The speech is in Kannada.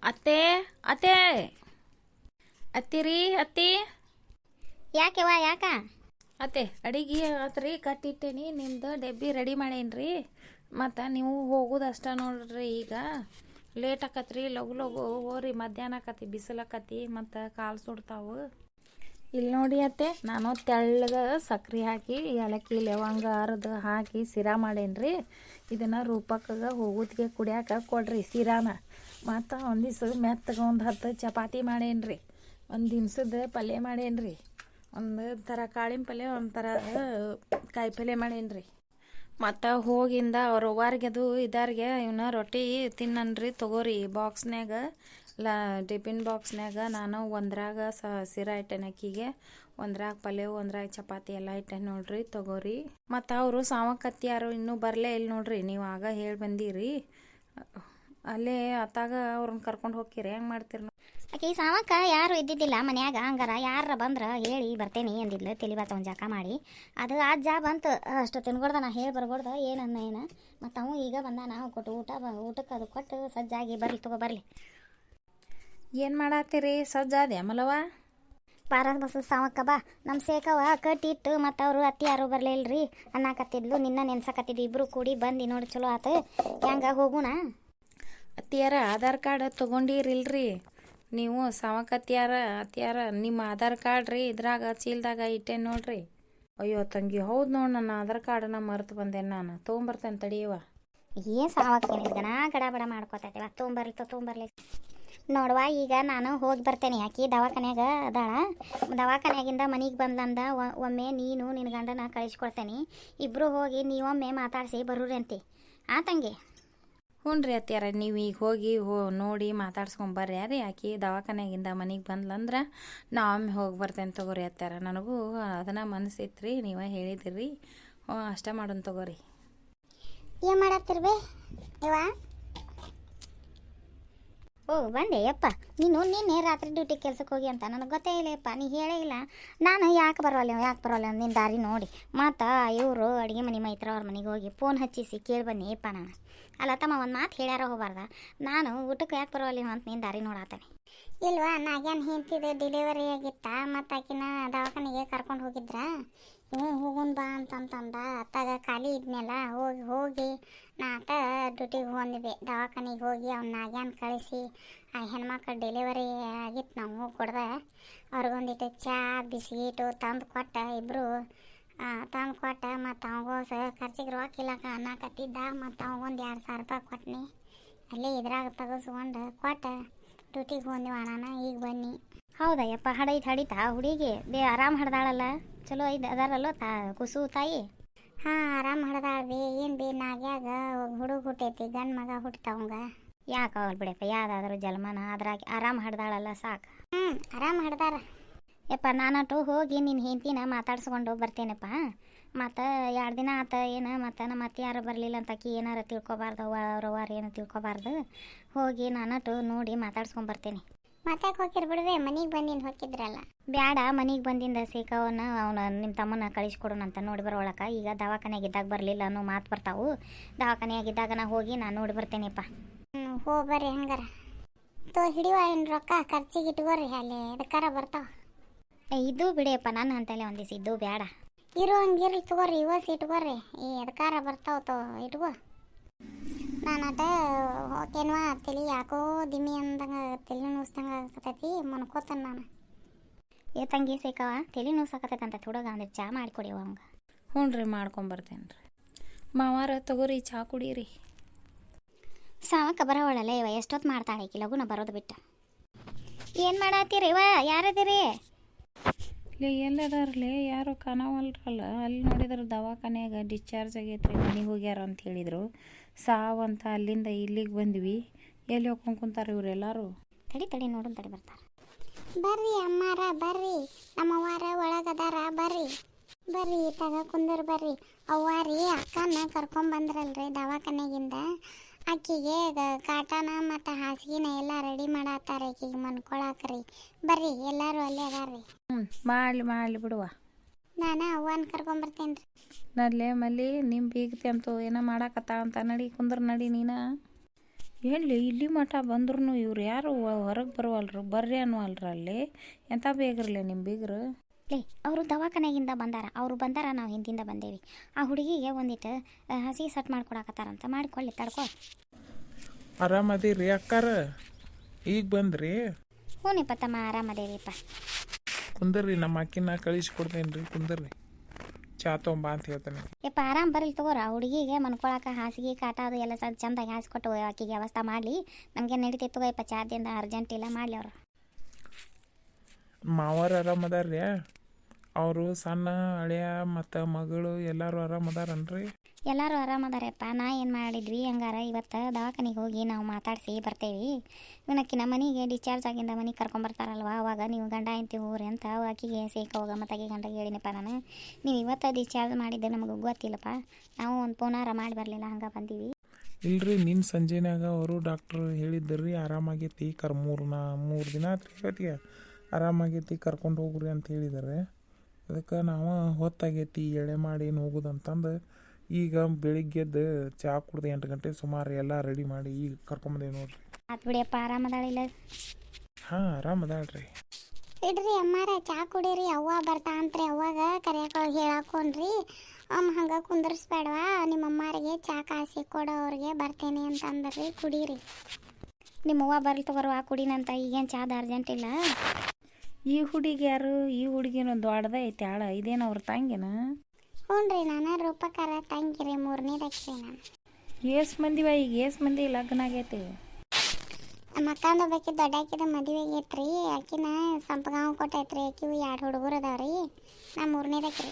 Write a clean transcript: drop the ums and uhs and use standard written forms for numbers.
ಅತ್ತೆ ಅತ್ತೆ ಅತ್ತಿರಿ ಅತ್ತಿ. ಯಾಕೆವಾ ಯಾಕ ಅತ್ತೆ ಅಡಿಗೆ ಆತ್ರಿ ಕಟ್ಟಿಟ್ಟೇನಿ. ನಿಮ್ದು ಡಬ್ಬಿ ರೆಡಿ ಮಾಡೇನ್ರಿ. ಮತ್ತು ನೀವು ಹೋಗೋದು ಅಷ್ಟ ನೋಡ್ರಿ. ಈಗ ಲೇಟ್ ಆಕತ್ರಿ. ಲಗು ಲಗು ಹೋರಿ. ಮಧ್ಯಾಹ್ನ ಆಕತಿ, ಬಿಸಿಲಾಕತಿ, ಮತ್ತು ಕಾಲು ಸುಡ್ತಾವು. ಇಲ್ಲಿ ನೋಡಿ ಅತ್ತೆ, ನಾನು ತೆಳ್ಳಗೆ ಸಕ್ರೆ ಹಾಕಿ ಏಲಕ್ಕಿ ಲವಂಗ ಅರ್ದು ಹಾಕಿ ಸಿರಾ ಮಾಡೇನ್ರಿ. ಇದನ್ನು ರೂಪಕ್ಕೆ ಹೋಗೋದ್ಗೆ ಕುಡಿಯಾಕ ಕೊಡ್ರಿ ಸಿರಾನ. ಮತ್ತು ಒಂದಿವ್ಸ ಮೆತ್ತಗೆ ಒಂದು 10 ಚಪಾತಿ ಮಾಡೇನ್ರಿ. ಒಂದು ದಿನ್ಸದ ಪಲ್ಯ ಮಾಡೇನ್ರಿ. ಒಂದು ಥರ ಕಾಳಿನ ಪಲ್ಯ, ಒಂದು ಥರ ಕಾಯಿ ಪಲ್ಯ ಮಾಡೇನ್ರಿ. ಮತ್ತು ಹೋಗಿಂದ ಅವ್ರವ್ವಾರಿಗೆ ಅದು ಇದಾರಿಗೆ ಇವನ್ನ ರೊಟ್ಟಿ ತಿನ್ನನ್ರಿ. ತೊಗೋರಿ ಬಾಕ್ಸ್ನ್ಯಾಗ ಟಿಫಿನ್ ಬಾಕ್ಸ್ನ್ಯಾಗ ನಾನು ಒಂದ್ರಾಗ ಸಿರಾ ಇಟ್ಟೆನ ಅಕ್ಕಿಗೆ, ಒಂದ್ರಾಗ ಪಲ್ಯ, ಒಂದ್ರಾಗ ಚಪಾತಿ ಎಲ್ಲ ಇಟ್ಟೆ ನೋಡ್ರಿ. ತೊಗೋರಿ. ಮತ್ತು ಅವರು ಸಾವಕತ್ತಿಯಾರು ಇನ್ನೂ ಬರಲೇ ಇಲ್ಲ ನೋಡ್ರಿ. ನೀವು ಆಗ ಹೇಳಿ ಬಂದೀರಿ. ಅಲ್ಲೇ ಅತ್ತಾಗ ಅವ್ರನ್ನ ಕರ್ಕೊಂಡು ಹೋಗ್ತೀರಿ. ಹೆಂಗೆ ಮಾಡ್ತೀರಿ? ಆಕೆ ಸಾವಕ್ಕ ಯಾರು ಇದ್ದಿದ್ದಿಲ್ಲ ಮನ್ಯಾಗ. ಹಂಗಾರ ಯಾರ ಬಂದ್ರೆ ಹೇಳಿ ಬರ್ತೇನೆ ಅಂದಿದ್ಲು. ತೆಲಿಬಾತ ಒಂದು ಜಾಕ ಮಾಡಿ ಅದು ಅಜ್ಜ ಬಂತು. ಅಷ್ಟು ತಿನ್ಕೊಡ್ದ ನಾ ಹೇಳಿ ಬರ್ಕೊಡ್ದ ಏನನ್ನ ಏನು. ಮತ್ತು ಅವು ಈಗ ಬಂದ. ನಾವು ಕೊಟ್ಟು ಊಟಕ್ಕೆ ಅದು ಕೊಟ್ಟು ಸಜ್ಜಾಗಿ ಬರ್ಲಿ ತಗೋ ಬರ್ಲಿ. ಏನು ಮಾಡತ್ತೀರಿ? ಸಜ್ಜಾದೆ ಅಮಲವ? ಪಾರ ಬಸ್ ಸಾವಕ್ಕ ಬಾ. ನಮ್ಮ ಸೇಕವ ಕಟ್ಟಿಟ್ಟು ಮತ್ತು ಅವರು ಅತ್ತಿ ಯಾರು ಬರಲೇ ಇಲ್ರಿ ಅನ್ನಕತ್ತಿದ್ಲು. ನಿನ್ನ ನೆನ್ಸಕತ್ತಿದ್ವಿ ಇಬ್ಬರು ಕೂಡಿ ಬಂದು ನೋಡಿ. ಚಲೋ ಆತು. ಹೆಂಗ ಹೋಗೋಣ? ಅತ್ತಿಯಾರ ಆಧಾರ್ ಕಾರ್ಡ್ ತೊಗೊಂಡಿರಿಲ್ರಿ ನೀವು? ಸಾವಕತ್ತಿಯಾರ ಅತ್ತಿಯಾರ ನಿಮ್ಮ ಆಧಾರ್ ಕಾರ್ಡ್ ರೀ ಇದ್ರಾಗ ಚೀಲ್ದಾಗ ಇಟ್ಟೆ ನೋಡ್ರಿ. ಅಯ್ಯೋ ತಂಗಿ, ಹೌದು ನೋಡಿ, ನನ್ನ ಆಧಾರ್ ಕಾರ್ಡನ್ನ ಮರೆತು ಬಂದೆ. ನಾನು ತೊಗೊಂಬರ್ತೇನೆ ತಡಿಯವ. ಏನು ಸಾವಕ್ಕ ಗಣ ಗಡ ಬಡ ಮಾಡ್ಕೊತೈತೆವ. ತೊಗೊಂಬರ್ಲಿ ನೋಡುವ. ಈಗ ನಾನು ಹೋಗಿ ಬರ್ತೇನೆ. ಆಕಿ ದವಾಖಾನ್ಯಾಗ ಅದಾಳ. ದವಾಖಾನ್ಯಾಗಿಂದ ಮನೆಗೆ ಬಂದ್ಲಂದ ಒಮ್ಮೆ ನೀನು ನಿನ್ನ ಗಂಡನ ಕಳಿಸ್ಕೊಡ್ತೇನೆ. ಇಬ್ಬರು ಹೋಗಿ ನೀವೊಮ್ಮೆ ಮಾತಾಡಿಸಿ ಬರೋರಿ ಅಂತಿ. ತಂಗಿ? ಹ್ಞೂ ರೀ ಅತ್ತಿಯಾರ, ನೀವು ಈಗ ಹೋಗಿ ನೋಡಿ ಮಾತಾಡ್ಸ್ಕೊಂಬರ್ರಿ. ಯಾರೀ ಆಕಿ ದವಾಖಾನ್ಯಾಗಿಂದ ಮನೆಗೆ ಬಂದ್ಲಂದ್ರೆ ನಾವೊಮ್ಮೆ ಹೋಗಿ ಬರ್ತೇನೆ ತೊಗೋರಿ ಅತ್ತಿಯಾರ. ನನಗೂ ಅದನ್ನು ಮನಸ್ಸಿತ್ರಿ, ನೀವೇ ಹೇಳಿದಿರಿ. ಅಷ್ಟ ಮಾಡೋಣ ತೊಗೋರಿ. ಏನು ಮಾಡತ್ತಿರ್ಬೇ ಇವ? ಓ ಬಂದೆ ಯಪ್ಪ. ನೀನು ನಿನ್ನೆ ರಾತ್ರಿ ಡ್ಯೂಟಿ ಕೆಲ್ಸಕ್ಕೆ ಹೋಗಿ ಅಂತ ನನಗೆ ಗೊತ್ತೇ ಇಲ್ಲ ಯಪ್ಪ. ನೀ ಹೇಳೇ ಇಲ್ಲ. ನಾನು ಯಾಕೆ ಬರೋಲ್ಲ ನಿನ್ನ ದಾರಿ ನೋಡಿ. ಮತ್ತು ಇವರು ಅಡುಗೆ ಮನೆ ಮೈತ್ರ ಅವ್ರ ಮನೆಗೆ ಹೋಗಿ ಫೋನ್ ಹಚ್ಚಿಸಿ ಕೇಳಿ ಬನ್ನಿ ಯಪ್ಪ. ನಾನು ಅಲ್ಲ ತಮ್ಮ ಒಂದು ಮಾತು ಹೇಳ್ಯಾರ ಹೋಗ್ಬಾರ್ದ. ನಾನು ಊಟಕ್ಕೆ ಯಾಕೆ ಬರೋಲ್ಲ ಅಂತ ನಿನ್ನ ದಾರಿ ನೋಡಾತಾನೆ. ಇಲ್ವಾ, ನಾಗೇನು ಹೆಂಡ್ತಿದ್ದು ಡೆಲಿವರಿ ಆಗಿತ್ತ. ಮತ್ತು ಆಕಿನ ದವಾಖಾನೆಗೆ ಕರ್ಕೊಂಡು ಹೋಗಿದ್ರ. ಹೋಗೋಣ ಬಾ ಅಂತಂದ. ಅತ್ತಾಗ ಖಾಲಿ ಇದ್ನೆಲ್ಲ ಹೋಗಿ ನಾ ಆತ ಡ್ಯೂಟಿಗೆ ಹೋಗಿದ್ವಿ. ದವಾಖಾನೆಗೆ ಹೋಗಿ ಅವ್ನ ನಾಗ್ಯಾನ ಕಳಿಸಿ ಆ ಹೆಣ್ಮಕ್ಳು ಡೆಲಿವರಿ ಆಗಿತ್ತು. ನಾವು ಹೋಗಿ ಕೊಡ್ದೆ ಅವ್ರಿಗೊಂದಿಟ್ಟು ಚಾ ಬಿಸ್ಕಿಟು ತಂದು ಕೊಟ್ಟ. ಇಬ್ಬರು ತಂದು ಕೊಟ್ಟ. ಮತ್ತು ಅವಾಗೋಸ ಖರ್ಚಿಗೆ ರೊಕ್ಕಿಲ್ಲಕ ಅನ್ನಕತ್ತಿದ್ದ. ಮತ್ತು ಅವಾಗೊಂದು 2,000 ರೂಪಾಯಿ ಕೊಟ್ಟನಿ. ಅಲ್ಲೇ ಇದ್ರಾಗ ತೆಗೆಸ್ಕೊಂಡು ಕೊಟ್ಟ ಡ್ಯೂಟಿಗೆ ಹೋದ್ವಿ ಅಣ್ಣನ. ಈಗ ಬನ್ನಿ. ಹೌದಾ ಯಪ್ಪ? ಹಡೀತಾ ಹುಡುಗಿ ಆರಾಮ್ ಹಡ್ದಾಳಲ್ಲ? ಚಲೋ ಅದಾರಲ್ಲ ಕುಸು ತಾಯಿ? ಹಾಂ, ಆರಾಮ್ ಹಡ್ದಾಳ ಬಿ. ಏನು ಬಿ ನಾಗ್ಯಾಗ ಹುಡುಗ ಹುಟ್ಟೈತಿ, ಗಂಡು ಮಗ ಹುಟ್ಟತಾವಂಗ. ಯಾಕಾಗಲ್ಲ ಬಿಡಪ್ಪ, ಯಾವುದಾದ್ರೂ ಜಲ್ಮನ ಅದ್ರಾಗ ಆರಾಮ್ ಹಡ್ದಾಳಲ್ಲ ಸಾಕು. ಆರಾಮ್ ಹಡ್ದಾರ ಯಪ್ಪ. ನಾನಟು ಹೋಗಿ ನಿನ್ನ ಹೆಂಡ್ತಿನ ಮಾತಾಡ್ಸ್ಕೊಂಡು ಬರ್ತೇನಪ್ಪ. ಮತ್ತು 2 ದಿನ ಆತ ಏನು. ಮತ್ತು ನಮ್ಮ ಅತ್ತೆ ಯಾರು ಬರಲಿಲ್ಲ ಅಂತ ಆಕಿ ಏನಾರು ತಿಳ್ಕೊಬಾರ್ದು, ಅವ್ರವ್ವಾರು ಏನು ತಿಳ್ಕೊಬಾರ್ದು. ಹೋಗಿ ನಾನಟು ನೋಡಿ ಮಾತಾಡ್ಸ್ಕೊಂಬರ್ತೇನೆ. ಮಾತಾಕ್ ಹೋಗಿರ್ ಬಿಡುವೆ. ಮನೆಗೆ ಬಂದಿನ ಹೋಗಿದ್ರಲ್ಲ. ಬ್ಯಾಡ, ಮನೆಗೆ ಬಂದಿಂದ ಸೇಕವನ್ನ ಅವನು ನಿಮ್ಮ ತಮ್ಮನ ಕಳಿಸ್ಕೊಡೋಣಂತ ನೋಡಿ ಬರೋಳಕ. ಈಗ ದವಾಖಾನೆಯಾಗಿದ್ದಾಗ ಬರಲಿಲ್ಲ ಅನ್ನೋ ಮಾತು ಬರ್ತಾವು. ದವಾಖಾನೆಯಾಗಿದ್ದಾಗ ನಾ ಹೋಗಿ ನಾನು ನೋಡಿ ಬರ್ತೇನೆಪ್ಪ. ಹೋಗ್ಬರ್ರಿ. ಹಂಗಾರ ಹಿಡಿಯುವ ಏನು ರೊಕ್ಕ ಖರ್ಚಿಗೆ ಇಟ್ಕೋರಿ. ಅಲ್ಲಿ ಎದಕ್ಕಾರ ಬರ್ತಾವ. ಇದು ಬಿಡಿಯಪ್ಪ, ನನ್ನ ಅಂತಲೇ ಒಂದಿವ್ಸ ಇದ್ದು ಬೇಡ. ಇರೋ ಹಂಗಿರ್ಲಿ ತಗೋರಿ. ಇವಸ್ ಇಟ್ಕೋರಿ. ಈ ಎದಕ್ಕಾರ ಬರ್ತಾವ ಇಟ್ಕೋ. ನಾನಟ ಹೋತೇನ್ವಾ. ತಲೆ ಯಾಕೋ ದಿಮ್ಮಿ ಅಂದಂಗೆ ತಲೆ ನುಸ್ದಂಗೆ ಆಗತೈತಿ. ಮನ್ಕೋತಾನೆ ನಾನು. ತಂಗಿ ಸೇಕವ ತಲೆ ನುಸಾಕತೈತೆ ಅಂತ ಹುಡುಗ ಅಂದ್ರೆ ಚಾ ಮಾಡಿಕೊಡಿವ ಅವಂಗೆ. ಹ್ಞೂ ರೀ, ಮಾಡ್ಕೊಂಬರ್ತೇನೆ ರೀ. ಮಾವಾರ ತಗೋರಿ, ಚಾ ಕುಡೀರಿ. ಸಾವಕ್ಕ ಬರೋವಳಲ್ಲ ಇವ. ಎಷ್ಟೊತ್ತು ಮಾಡ್ತಾಳೆ ಈಕಿ ಲಗುನ ಬರೋದು ಬಿಟ್ಟು. ಏನು ಮಾಡತ್ತೀರಿ ಇವ? ಯಾರದಿರಿ? ಎಲ್ಲದಾರಲ್ಲೇ ಯಾರು ಕಾಣವಲ್ರಲ್ಲ. ಅಲ್ಲಿ ನೋಡಿದ್ರೆ ದವಾಖಾನ್ಯಾಗ ಡಿಸ್ಚಾರ್ಜ್ ಆಗೈತ್ರಿ, ಮನೆಗೆ ಹೋಗ್ಯಾರ ಅಂತ ಹೇಳಿದರು. ಸಾವಂತ ಅಲ್ಲಿಂದ ಇಲ್ಲಿಗೆ ಬಂದ್ವಿ. ಎಲ್ಲಿ ಹೋಗ್ಕೊಂಡು ಕುಂತಾರೆ ಇವರೆಲ್ಲರೂ? ತಡಿ ನೋಡೋಣ, ತಡಿ ಬರ್ತಾರೆ. ಬರ್ರಿ ಅಮ್ಮಾರ, ಬರ್ರಿ. ನಮ್ಮವ್ವಾರ ಒಳಗದಾರ, ಬರ್ರಿ ತಗ ಕುಂದರ್ ಬರ್ರಿ. ಅವ್ವಾರಿ ಅಕ್ಕನ ಕರ್ಕೊಂಬಂದ್ರಲ್ರಿ ದವಾಖಾನೆಗಿಂದ. ಆಕಿಗೆ ಕಾಟನ ಮತ್ತು ಹಾಸಿಗೆನ ಎಲ್ಲ ರೆಡಿ ಮಾಡತ್ತಾರ ಆಕಿಗೆ ಮನ್ಕೊಳಕ್ರಿ. ಬರ್ರಿ, ಎಲ್ಲರೂ ಅಲ್ಲೇ ಅದಾರ್ರಿ. ಮಾಡಲಿ ಬಿಡುವ. ನಾನು ಅವ್ವನ ಕರ್ಕೊಂಬರ್ತೇನೆ ರೀ. ನಡ್ಲೆ ಮಲ್ಲಿ ನಿಮ್ಮ ಬೀಗತಿ ಅಂತೂ ಏನೋ ಮಾಡಾಕತ್ತಾಳ ಅಂತ. ನಡಿ ಕುಂದ್ರ ನಡಿ ನೀನು. ಎಲ್ಲಿ ಇಲ್ಲಿ ಮಠ ಬಂದ್ರು ಇವ್ರು ಯಾರು ಹೊರಗೆ ಬರುವಲ್ರು ಬರ್ರಿ ಅನ್ನುವಲ್ರ ಅಲ್ಲಿ ಎಂಥ ಬೇಗ್ರಲ್ಲ ನಿಮ್ಮ ಬೀಗ್ರು. ಲೇ ಅವರು ದವಾಖಾನೆಗಿಂದ ಬಂದಾರ, ಅವರು ಬಂದಾರ, ನಾವು ಹಿಂದಿಂದ ಬಂದೇವಿ. ಆ ಹುಡುಗಿಗೆ ಒಂದಿಟ್ಟು ಹಸಿ ಸಟ್ ಮಾಡ್ಕೊಡಕತ್ತಾರಂತ, ಮಾಡಿಕೊಳ್ಳಿ ತಡ್ಕೊ. ಆರಾಮದಿರಿ ಅಕ್ಕಾರ? ಈಗ ಬಂದ್ರಿ? ಹ್ಞೂನಿಪ್ಪ ತಮ್ಮ, ಆರಾಮದೇವಿಪ್ಪ. ಕುಂದರ್ರಿ, ನಮ್ಮ ಅಕ್ಕಿನ ಕಳಿಸ್ಕೊಡ್ತೇನೆ ರೀ. ಕುಂದರ್ರಿ, ಚಾ ತೊಂಬ ಅಂತ ಹೇಳ್ತಾನೆ. ಯಪ್ಪ ಆರಾಮ್ ಬರಲಿ ತಗೋರ. ಆ ಹುಡುಗಿಗೆ ಮನ್ಕೊಳಕ ಹಾಸಿಗೆ ಕಾಟ ಅದು ಎಲ್ಲ ಚಂದಾಗಿ ಹಾಸಿಕೊಟ್ಟು ಆಕಿಗೆ ವ್ಯವಸ್ಥೆ ಮಾಡಲಿ. ನಮಗೆ ನಡೀತೈತೆ ತಗೋಯಪ್ಪ, ಚಾದಿಂದ ಅರ್ಜೆಂಟ್ ಇಲ್ಲ ಮಾಡಲಿ ಅವರು. ಮಾವಾರ ಆರಾಮದಾರ್ರಿ? ಅವರು ಸಣ್ಣ ಹಳೆಯ ಮತ್ತು ಮಗಳು ಎಲ್ಲರೂ ಆರಾಮದಾರನ್ರಿ? ಎಲ್ಲರೂ ಆರಾಮದಾರಪ್ಪ. ನಾ ಏನು ಮಾಡಿದ್ವಿ ಹಂಗಾರ ಇವತ್ತು ದವಾಖಾನಿಗೆ ಹೋಗಿ ನಾವು ಮಾತಾಡಿಸಿ ಬರ್ತೇವೆ. ಇವನಕ್ಕಿ ನಮ್ಮ ಮನೆಗೆ ಡಿಸ್ಚಾರ್ಜ್ ಆಗಿಂದ ಮನೆಗೆ ಕರ್ಕೊಂಬರ್ತಾರಲ್ವ, ಅವಾಗ ನೀವು ಗಂಡ ಹೆಂಡ್ತಿ ಹೋಗ್ರಿ ಅಂತ ಆಕಿಗೆ ಸೇಕ ಹೋಗ ಮತ್ತು ಆಕೆ ಗಂಡಗೆ ಹೇಳಿನಪ್ಪ ನಾನು. ನೀವು ಇವತ್ತು ಡಿಸ್ಚಾರ್ಜ್ ಮಾಡಿದ್ದೆ ನಮಗೆ ಗೊತ್ತಿಲ್ಲಪ್ಪ, ನಾವು ಒಂದು ಪುನಃ ಮಾಡಿ ಬರಲಿಲ್ಲ, ಹಂಗೆ ಬಂದೀವಿ. ಇಲ್ರಿ, ನಿನ್ನ ಸಂಜೆನಾಗ ಅವರು ಡಾಕ್ಟ್ರು ಹೇಳಿದ್ರಿ ಆರಾಮಾಗೈತಿ, ಮೂರು ದಿನ ಆತ್ರಿ ಇವತ್ತಿಗೆ ಆರಾಮಾಗೈತಿ, ಕರ್ಕೊಂಡು ಹೋಗ್ರಿ ಅಂತ ಹೇಳಿದ್ದಾರೆ. ಅದಕ್ಕೆ ನಾವು ಹೊತ್ತಾಗೈತಿ ಎಳೆ ಮಾಡಿ ಏನು ಹೋಗೋದಂತಂದು ಈಗ ಬೆಳಿಗ್ಗೆದ್ದು ಚಹಾ ಕುಡ್ದು 8 ಗಂಟೆ ಸುಮಾರು ಎಲ್ಲ ರೆಡಿ ಮಾಡಿ ಈಗ ಕರ್ಕೊಂಬಂದೇವಿ ನೋಡ್ರಿ. ಆತ್ ಬಿಡಿಯಪ್ಪ, ಆರಾಮದಾಳಿಲ್ಲ? ಹಾಂ ಆರಾಮದಾಳ್ರಿ. ಇಡ್ರಿ ಅಮ್ಮಾರ, ಚಹಾ ಕುಡೀರಿ, ಅವ್ವ ಬರ್ತಾ ಅಂತ್ರಿ, ಅವಾಗ ಕರಿಯಾಕೊಳಗೆ ಹೇಳಾಕೊಂಡ್ರಿ. ಹಂಗೆ ಕುಂದರ್ಸ್ಬೇಡವಾ, ನಿಮ್ಮ ಅಮ್ಮಾರಿಗೆ ಚಹಾ ಕಾಸಿ ಕೊಡೋ ಅವ್ರಿಗೆ ಬರ್ತೇನೆ ಅಂತ ಅಂದ್ರಿ, ಕುಡೀರಿ. ನಿಮ್ಮ ಅವ್ವ ಬರ್ಲಿ ತಗೋರುವ, ಕುಡಿನಂತ, ಈಗೇನು ಚಾದ ಅರ್ಜೆಂಟ್ ಇಲ್ಲ. ಈ ಹುಡುಗಿ ಯಾರು? ಈ ಹುಡುಗಿನ ದೊಡ್ಡದ ಐತೆ ಆಳ, ಇದೇನು ಅವ್ರ ತಂಗಿನ? ಹ್ಞೂ ರೀ, ನಾನು ರೂಪಕಾರ ತಂಗಿರಿ, 3ನೇದಕ್ರಿ ನಾನು. ಏಸ್ ಮಂದಿ ಲಗ್ನ ಆಗೈತಿ? ಮಕ್ಕಂದು ಬೇಕಿ ದೊಡ್ಡಾಕಿದ ಮದುವೆ ಆಗೈತ್ರಿ, ಆಕಿನ ಸಂಪಗಾಂವ್ ಕೊಟ್ಟೈತ್ರಿ, ಆಕಿವು 2 ಹುಡುಗರು ಅದಾವ್ರಿ, ನಾ 3ನೇದಕ್ರಿ.